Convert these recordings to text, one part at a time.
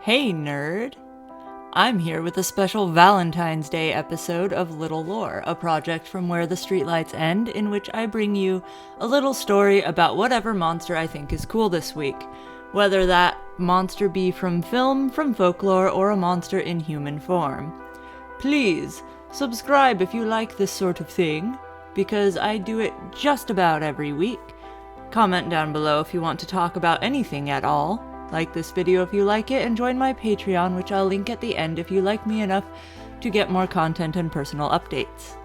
Hey nerd! I'm here with a special Valentine's Day episode of Little Lore, a project from where the streetlights end, in which I bring you a little story about whatever monster I think is cool this week. Whether that monster be from film, from folklore, or a monster in human form. Please, subscribe if you like this sort of thing, because I do it just about every week. Comment down below if you want to talk about anything at all. Like this video if you like it, and join my Patreon, which I'll link at the end if you like me enough to get more content and personal updates.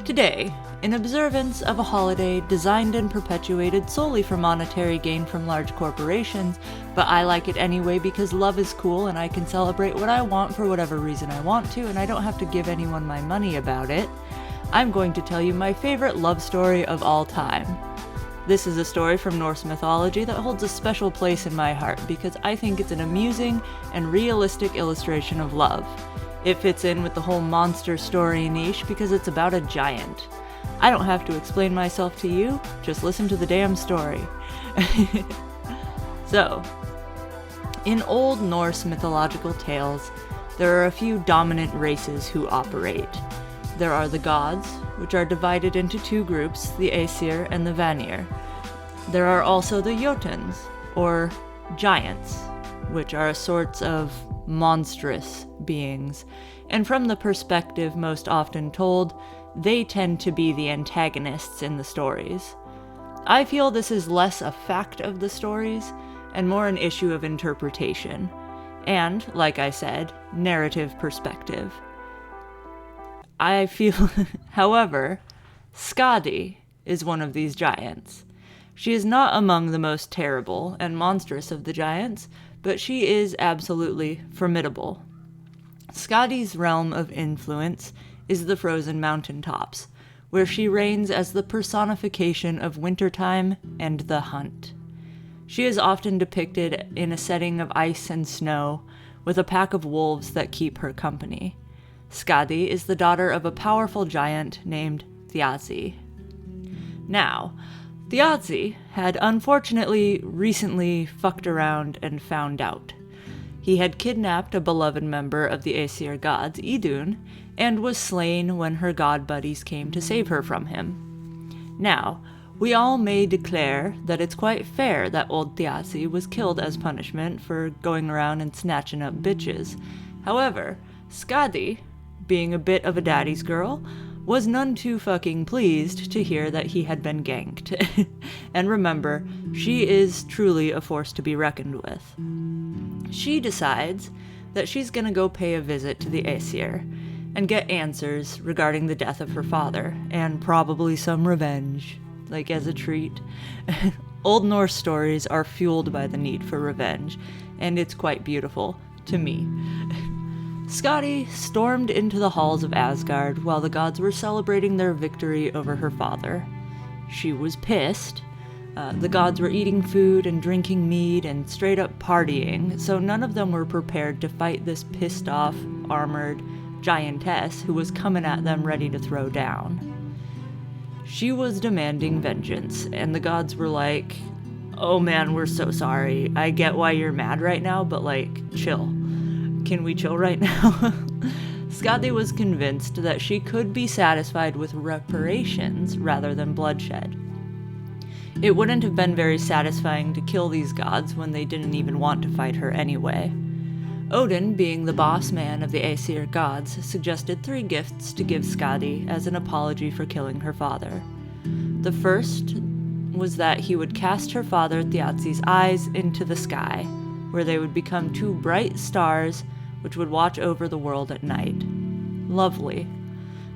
Today, in observance of a holiday designed and perpetuated solely for monetary gain from large corporations, but I like it anyway because love is cool and I can celebrate what I want for whatever reason I want to, and I don't have to give anyone my money about it, I'm going to tell you my favorite love story of all time. This is a story from Norse mythology that holds a special place in my heart because I think it's an amusing and realistic illustration of love. It fits in with the whole monster story niche because it's about a giant. I don't have to explain myself to you, just listen to the damn story. So, in old Norse mythological tales, there are a few dominant races who operate. There are the gods, which are divided into two groups, the Aesir and the Vanir. There are also the Jotuns, or giants, which are sorts of monstrous beings, and from the perspective most often told, they tend to be the antagonists in the stories. I feel this is less a fact of the stories, and more an issue of interpretation, and, like I said, narrative perspective. I feel, however, Skadi is one of these giants. She is not among the most terrible and monstrous of the giants, but she is absolutely formidable. Skadi's realm of influence is the frozen mountaintops, where she reigns as the personification of wintertime and the hunt. She is often depicted in a setting of ice and snow, with a pack of wolves that keep her company. Skadi is the daughter of a powerful giant named Thiazi. Now, Thiazi had unfortunately recently fucked around and found out. He had kidnapped a beloved member of the Aesir gods, Idun, and was slain when her god buddies came to save her from him. Now, we all may declare that it's quite fair that old Thiazi was killed as punishment for going around and snatching up bitches. However, Skadi, being a bit of a daddy's girl, was none too fucking pleased to hear that he had been ganked. And remember, she is truly a force to be reckoned with. She decides that she's gonna go pay a visit to the Aesir and get answers regarding the death of her father, and probably some revenge, like as a treat. Old Norse stories are fueled by the need for revenge, and it's quite beautiful, to me. Skadi stormed into the halls of Asgard while the gods were celebrating their victory over her father. She was pissed. The gods were eating food and drinking mead and straight up partying, so none of them were prepared to fight this pissed off, armored giantess who was coming at them ready to throw down. She was demanding vengeance, and the gods were like, "Oh man, we're so sorry. I get why you're mad right now, but chill. Can we chill right now?" Skadi was convinced that she could be satisfied with reparations rather than bloodshed. It wouldn't have been very satisfying to kill these gods when they didn't even want to fight her anyway. Odin, being the boss man of the Aesir gods, suggested 3 gifts to give Skadi as an apology for killing her father. The first was that he would cast her father Thiazi's eyes into the sky, where they would become 2 bright stars which would watch over the world at night. Lovely.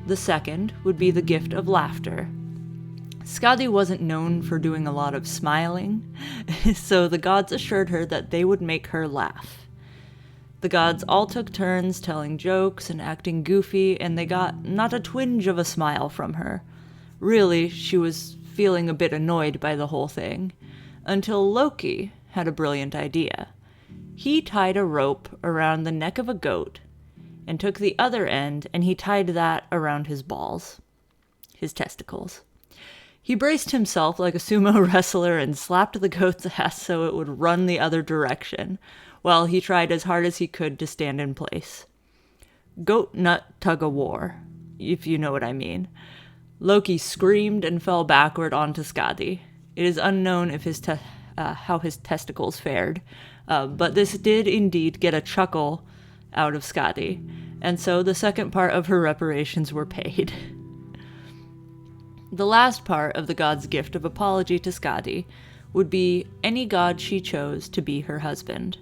The second would be the gift of laughter. Skadi wasn't known for doing a lot of smiling, so the gods assured her that they would make her laugh. The gods all took turns telling jokes and acting goofy, and they got not a twinge of a smile from her. Really, she was feeling a bit annoyed by the whole thing, until Loki had a brilliant idea. He tied a rope around the neck of a goat and took the other end and he tied that around his balls, his testicles. He braced himself like a sumo wrestler and slapped the goat's ass so it would run the other direction, while he tried as hard as he could to stand in place. Goat nut tug-of-war, if you know what I mean. Loki screamed and fell backward onto Skadi. It is unknown if how his testicles fared, but this did indeed get a chuckle out of Skadi, and so the second part of her reparations were paid. The last part of the god's gift of apology to Skadi would be any god she chose to be her husband.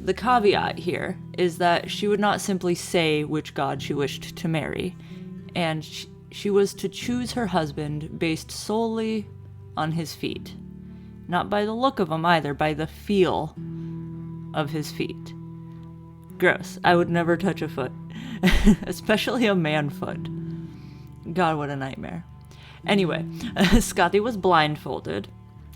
The caveat here is that she would not simply say which god she wished to marry, and she was to choose her husband based solely on his feet. Not by the look of him either, by the feel of his feet. Gross. I would never touch a foot. Especially a man foot. God, what a nightmare. Anyway, Skadi was blindfolded,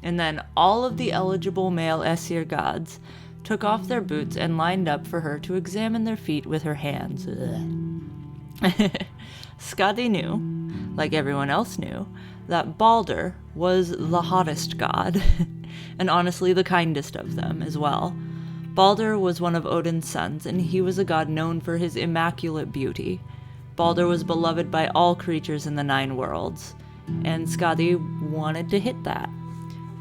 and then all of the eligible male Aesir gods took off their boots and lined up for her to examine their feet with her hands. Skadi knew, like everyone else knew, that Balder was the hottest god, and honestly the kindest of them as well. Balder was one of Odin's sons, and he was a god known for his immaculate beauty. Balder was beloved by all creatures in the 9 worlds, and Skadi wanted to hit that.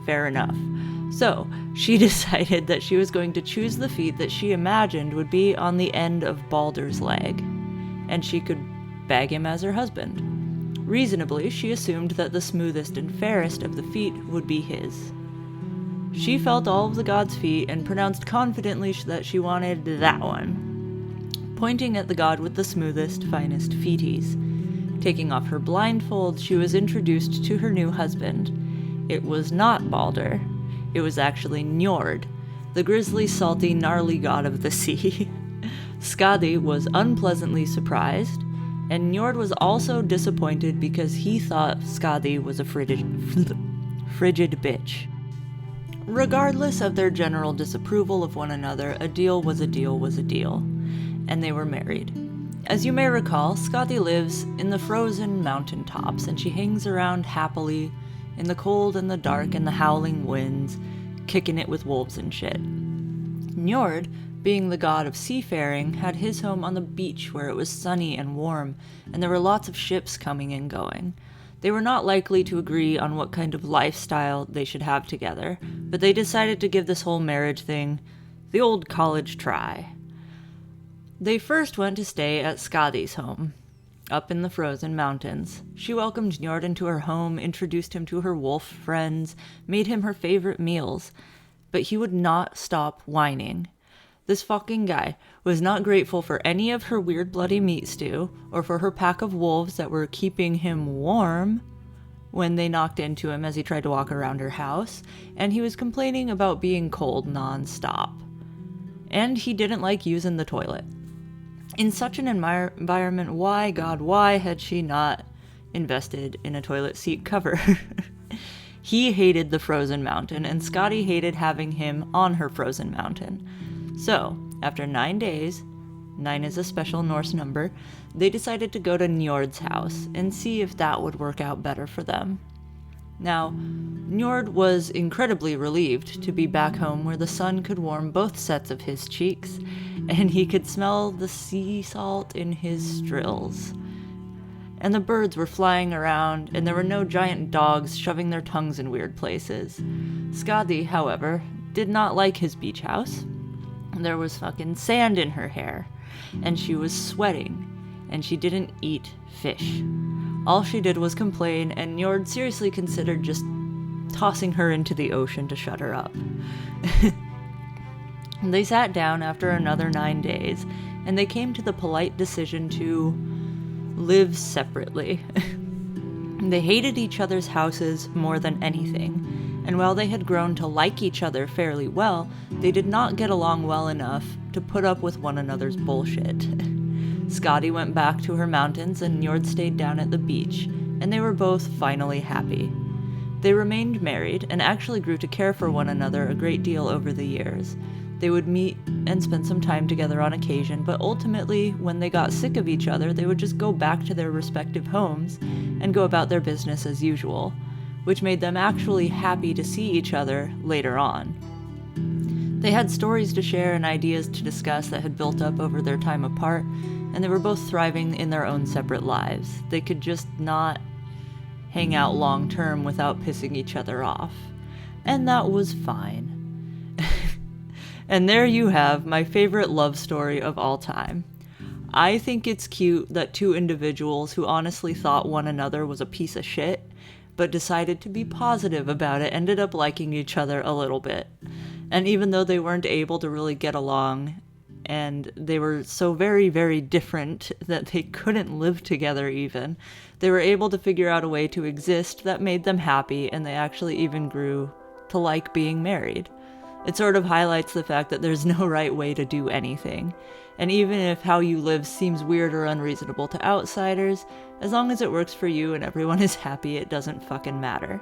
Fair enough. So, she decided that she was going to choose the feet that she imagined would be on the end of Balder's leg, and she could bag him as her husband. Reasonably, she assumed that the smoothest and fairest of the feet would be his. She felt all of the god's feet and pronounced confidently that she wanted that one, pointing at the god with the smoothest, finest feeties. Taking off her blindfold, she was introduced to her new husband. It was not Balder. It was actually Njord, the grisly, salty, gnarly god of the sea. Skadi was unpleasantly surprised, and Njord was also disappointed because he thought Skadi was a frigid bitch. Regardless of their general disapproval of one another, a deal was a deal was a deal, and they were married. As you may recall, Skadi lives in the frozen mountaintops, and she hangs around happily in the cold and the dark and the howling winds, kicking it with wolves and shit. Njord, being the god of seafaring, had his home on the beach where it was sunny and warm, and there were lots of ships coming and going. They were not likely to agree on what kind of lifestyle they should have together, but they decided to give this whole marriage thing the old college try. They first went to stay at Skadi's home, up in the frozen mountains. She welcomed Njord into her home, introduced him to her wolf friends, made him her favorite meals, but he would not stop whining. This fucking guy was not grateful for any of her weird bloody meat stew, or for her pack of wolves that were keeping him warm when they knocked into him as he tried to walk around her house, and he was complaining about being cold non-stop. And he didn't like using the toilet. In such an environment, why, God, why had she not invested in a toilet seat cover? He hated the frozen mountain, and Skadi hated having him on her frozen mountain. So, after 9 days, 9 is a special Norse number, they decided to go to Njord's house and see if that would work out better for them. Now, Njord was incredibly relieved to be back home where the sun could warm both sets of his cheeks, and he could smell the sea salt in his strills. And the birds were flying around, and there were no giant dogs shoving their tongues in weird places. Skadi, however, did not like his beach house. There was fucking sand in her hair, and she was sweating, and she didn't eat fish. All she did was complain, and Njord seriously considered just tossing her into the ocean to shut her up. They sat down after another 9 days, and they came to the polite decision to live separately. They hated each other's houses more than anything, and while they had grown to like each other fairly well, they did not get along well enough to put up with one another's bullshit. Skadi went back to her mountains and Njord stayed down at the beach, and they were both finally happy. They remained married and actually grew to care for one another a great deal over the years. They would meet and spend some time together on occasion, but ultimately, when they got sick of each other, they would just go back to their respective homes and go about their business as usual, which made them actually happy to see each other later on. They had stories to share and ideas to discuss that had built up over their time apart, and they were both thriving in their own separate lives. They could just not hang out long term without pissing each other off. And that was fine. And there you have my favorite love story of all time. I think it's cute that two individuals who honestly thought one another was a piece of shit, but decided to be positive about it, ended up liking each other a little bit. And even though they weren't able to really get along, and they were so very, very different that they couldn't live together even, they were able to figure out a way to exist that made them happy, and they actually even grew to like being married. It sort of highlights the fact that there's no right way to do anything. And even if how you live seems weird or unreasonable to outsiders, as long as it works for you and everyone is happy, it doesn't fucking matter.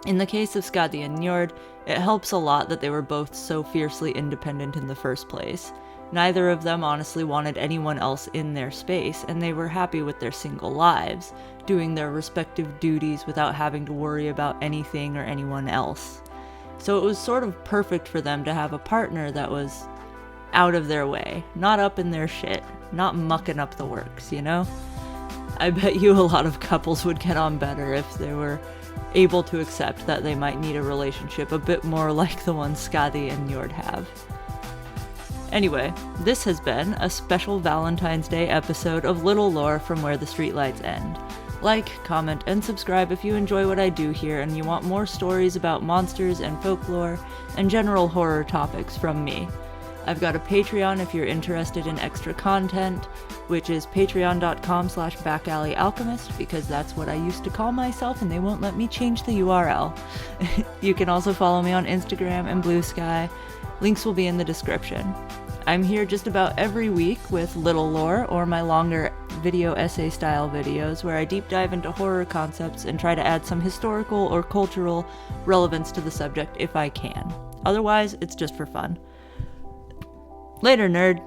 In the case of Skadi and Njord, it helps a lot that they were both so fiercely independent in the first place. Neither of them honestly wanted anyone else in their space, and they were happy with their single lives, doing their respective duties without having to worry about anything or anyone else. So it was sort of perfect for them to have a partner that was out of their way, not up in their shit, not mucking up the works, you know? I bet you a lot of couples would get on better if they were able to accept that they might need a relationship a bit more like the one Skadi and Njord have. Anyway, this has been a special Valentine's Day episode of Little Lore from Where the Streetlights End. Like, comment, and subscribe if you enjoy what I do here and you want more stories about monsters and folklore and general horror topics from me. I've got a Patreon if you're interested in extra content, which is patreon.com/backalleyalchemist, because that's what I used to call myself and they won't let me change the URL. You can also follow me on Instagram and bluesky. Links will be in the description. I'm here just about every week with Little Lore, or my longer video essay style videos where I deep dive into horror concepts and try to add some historical or cultural relevance to the subject if I can. Otherwise, it's just for fun. Later, nerd!